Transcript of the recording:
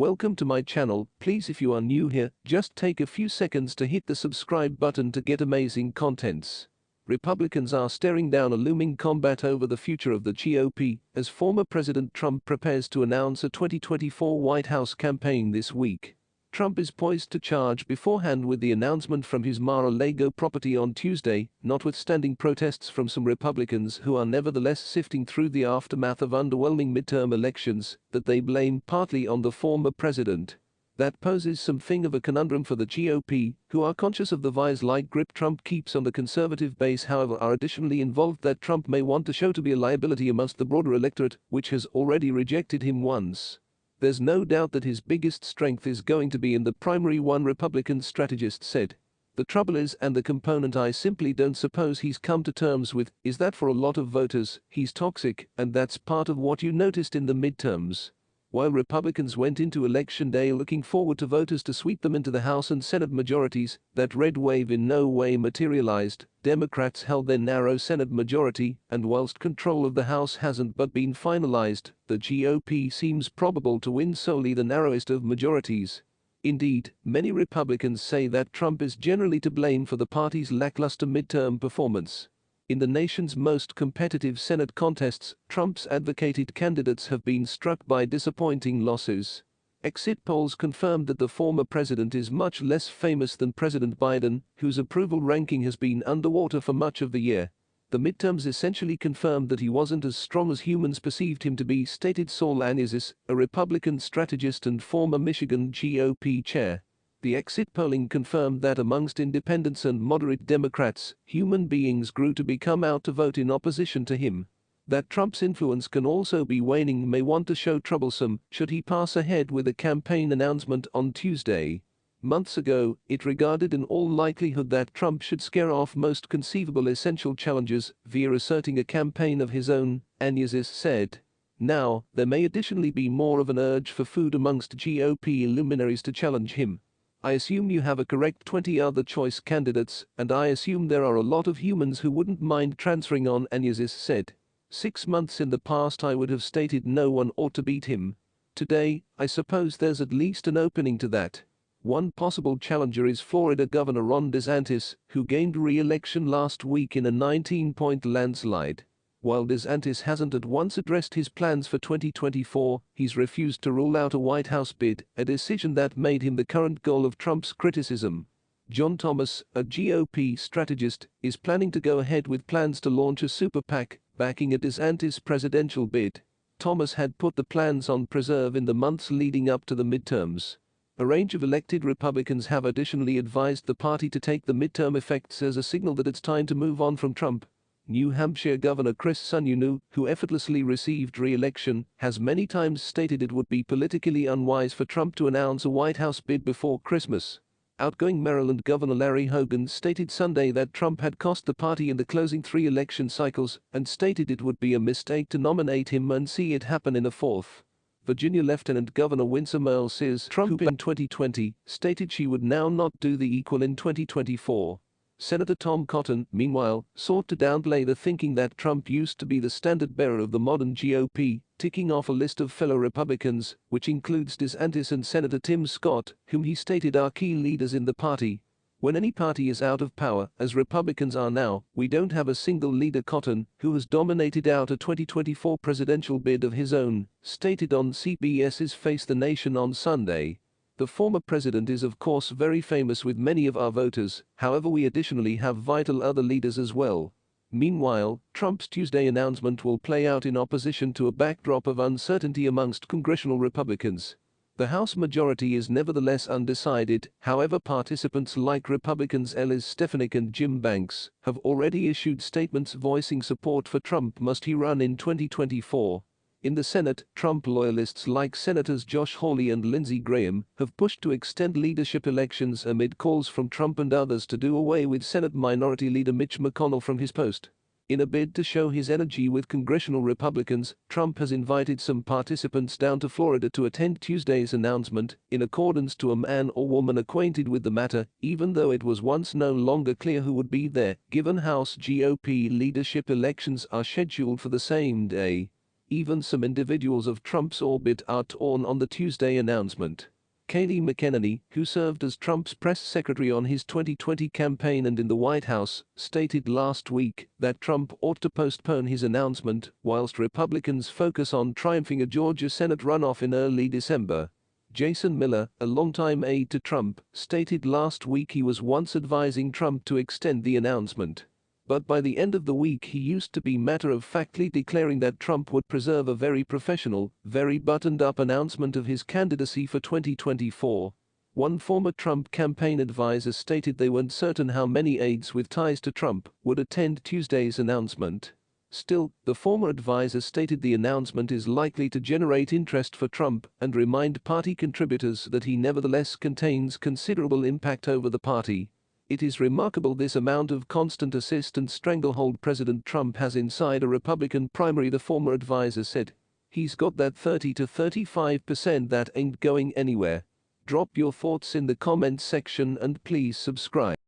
Welcome to my channel. Please, if you are new here, just take a few seconds to hit the subscribe button to get amazing contents. Republicans are staring down a looming combat over the future of the GOP as former President Trump prepares to announce a 2024 White House campaign this week. Trump is poised to charge beforehand with the announcement from his Mar-a-Lago property on Tuesday, notwithstanding protests from some Republicans who are nevertheless sifting through the aftermath of underwhelming midterm elections that they blame partly on the former president. That poses something of a conundrum for the GOP, who are conscious of the vice-like grip Trump keeps on the conservative base, however are additionally involved that Trump may want to show to be a liability amongst the broader electorate, which has already rejected him once. There's no doubt that his biggest strength is going to be in the primary, one Republican strategist said. The trouble is, and the component I simply don't suppose he's come to terms with, is that for a lot of voters, he's toxic, and that's part of what you noticed in the midterms. While Republicans went into Election Day looking forward to voters to sweep them into the House and Senate majorities, that red wave in no way materialized. Democrats held their narrow Senate majority, and whilst control of the House hasn't but been finalized, the GOP seems probable to win solely the narrowest of majorities. Indeed, many Republicans say that Trump is generally to blame for the party's lackluster midterm performance. In the nation's most competitive Senate contests, Trump's advocated candidates have been struck by disappointing losses. Exit polls confirmed that the former president is much less famous than President Biden, whose approval ranking has been underwater for much of the year. The midterms essentially confirmed that he wasn't as strong as humans perceived him to be, stated Saul Anizis, a Republican strategist and former Michigan GOP chair. The exit polling confirmed that amongst independents and moderate Democrats, human beings grew to become out to vote in opposition to him. That Trump's influence can also be waning may want to show troublesome should he pass ahead with a campaign announcement on Tuesday. Months ago, it regarded in all likelihood that Trump should scare off most conceivable essential challenges via asserting a campaign of his own, Anizis said. Now, there may additionally be more of an urge for food amongst GOP luminaries to challenge him. I assume you have a correct 20 other choice candidates, and I assume there are a lot of humans who wouldn't mind transferring on, Anizis said. 6 months in the past I would have stated no one ought to beat him. Today, I suppose there's at least an opening to that. One possible challenger is Florida Governor Ron DeSantis, who gained re-election last week in a 19-point landslide. While DeSantis hasn't at once addressed his plans for 2024, he's refused to rule out a White House bid, a decision that made him the current goal of Trump's criticism. John Thomas, a GOP strategist, is planning to go ahead with plans to launch a super PAC, backing a DeSantis presidential bid. Thomas had put the plans on preserve in the months leading up to the midterms. A range of elected Republicans have additionally advised the party to take the midterm effects as a signal that it's time to move on from Trump. New Hampshire Governor Chris Sununu, who effortlessly received re-election, has many times stated it would be politically unwise for Trump to announce a White House bid before Christmas. Outgoing Maryland Governor Larry Hogan stated Sunday that Trump had cost the party in the closing 3 election cycles and stated it would be a mistake to nominate him and see it happen in a 4th. Virginia Lieutenant Governor Winsome Earle says Trump in 2020 stated she would now not do the equal in 2024. Senator Tom Cotton, meanwhile, sought to downplay the thinking that Trump used to be the standard-bearer of the modern GOP, ticking off a list of fellow Republicans, which includes DeSantis and Senator Tim Scott, whom he stated are key leaders in the party. When any party is out of power, as Republicans are now, we don't have a single leader, Cotton, who has dominated out a 2024 presidential bid of his own, stated on CBS's Face the Nation on Sunday. The former president is of course very famous with many of our voters, however we additionally have vital other leaders as well. Meanwhile, Trump's Tuesday announcement will play out in opposition to a backdrop of uncertainty amongst congressional Republicans. The House majority is nevertheless undecided, however participants like Republicans Ellis Stefanik and Jim Banks have already issued statements voicing support for Trump must he run in 2024. In the Senate, Trump loyalists like Senators Josh Hawley and Lindsey Graham have pushed to extend leadership elections amid calls from Trump and others to do away with Senate Minority Leader Mitch McConnell from his post. In a bid to show his energy with congressional Republicans, Trump has invited some participants down to Florida to attend Tuesday's announcement, in accordance to a man or woman acquainted with the matter, even though it was once no longer clear who would be there, given House GOP leadership elections are scheduled for the same day. Even some individuals of Trump's orbit are torn on the Tuesday announcement. Kayleigh McEnany, who served as Trump's press secretary on his 2020 campaign and in the White House, stated last week that Trump ought to postpone his announcement whilst Republicans focus on triumphing a Georgia Senate runoff in early December. Jason Miller, a longtime aide to Trump, stated last week he was once advising Trump to extend the announcement. But by the end of the week he used to be matter-of-factly declaring that Trump would preserve a very professional, very buttoned-up announcement of his candidacy for 2024. One former Trump campaign advisor stated they weren't certain how many aides with ties to Trump would attend Tuesday's announcement. Still, the former advisor stated the announcement is likely to generate interest for Trump and remind party contributors that he nevertheless contains considerable impact over the party. It is remarkable this amount of constant assist and stranglehold President Trump has inside a Republican primary, the former advisor said. He's got that 30 to 35% that ain't going anywhere. Drop your thoughts in the comments section and please subscribe.